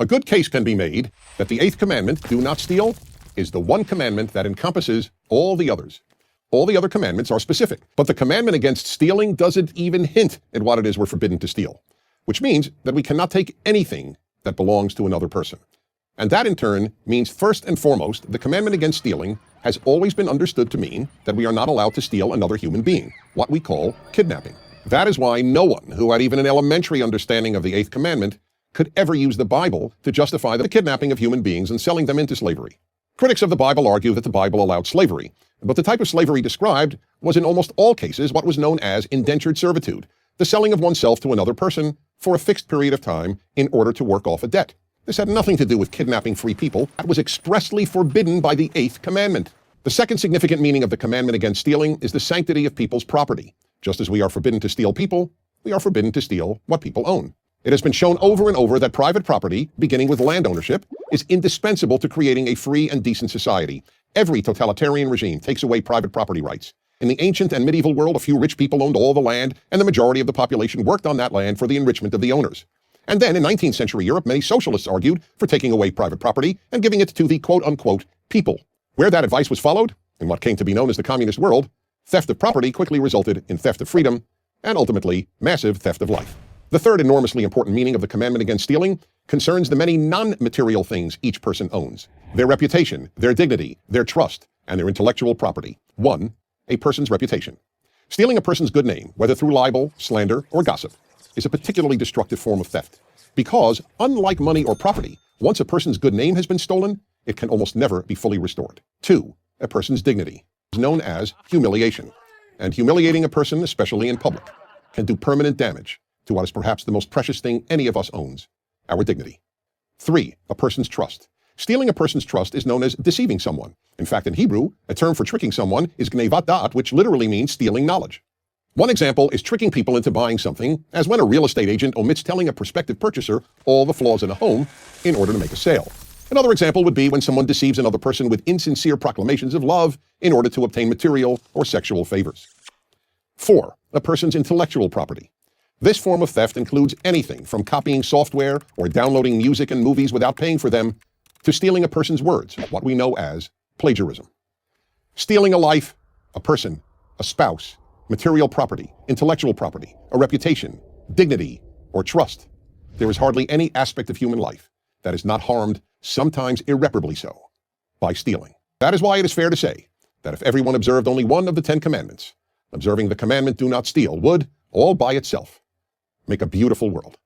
A good case can be made that the 8th commandment, do not steal, is the one commandment that encompasses all the others. All the other commandments are specific, but the commandment against stealing doesn't even hint at what it is we're forbidden to steal, which means that we cannot take anything that belongs to another person. And that in turn means, first and foremost, the commandment against stealing has always been understood to mean that we are not allowed to steal another human being, what we call kidnapping. That is why no one who had even an elementary understanding of the 8th commandment could ever use the Bible to justify the kidnapping of human beings and selling them into slavery. Critics of the Bible argue that the Bible allowed slavery, but the type of slavery described was in almost all cases what was known as indentured servitude, the selling of oneself to another person for a fixed period of time in order to work off a debt. This had nothing to do with kidnapping free people. That was expressly forbidden by the 8th commandment. The second significant meaning of the commandment against stealing is the sanctity of people's property. Just as we are forbidden to steal people, we are forbidden to steal what people own. It has been shown over and over that private property, beginning with land ownership, is indispensable to creating a free and decent society. Every totalitarian regime takes away private property rights. In the ancient and medieval world, a few rich people owned all the land, and the majority of the population worked on that land for the enrichment of the owners. And then in 19th century Europe, many socialists argued for taking away private property and giving it to the quote-unquote people. Where that advice was followed, in what came to be known as the communist world, theft of property quickly resulted in theft of freedom, and ultimately, massive theft of life. The third enormously important meaning of the commandment against stealing concerns the many non-material things each person owns: their reputation, their dignity, their trust, and their intellectual property. 1. A person's reputation. Stealing a person's good name, whether through libel, slander, or gossip, is a particularly destructive form of theft, because, unlike money or property, once a person's good name has been stolen, it can almost never be fully restored. 2. A person's dignity is known as humiliation, and humiliating a person, especially in public, can do permanent damage to what is perhaps the most precious thing any of us owns: our dignity. 3. A person's trust. Stealing a person's trust is known as deceiving someone. In fact, in Hebrew, a term for tricking someone is gnevat da'at, which literally means stealing knowledge. One example is tricking people into buying something, as when a real estate agent omits telling a prospective purchaser all the flaws in a home in order to make a sale. Another example would be when someone deceives another person with insincere proclamations of love in order to obtain material or sexual favors. 4. A person's intellectual property. This form of theft includes anything from copying software or downloading music and movies without paying for them, to stealing a person's words, what we know as plagiarism. Stealing a life, a person, a spouse, material property, intellectual property, a reputation, dignity, or trust. There is hardly any aspect of human life that is not harmed, sometimes irreparably so, by stealing. That is why it is fair to say that if everyone observed only one of the 10 commandments, observing the commandment do not steal would, all by itself, make a beautiful world.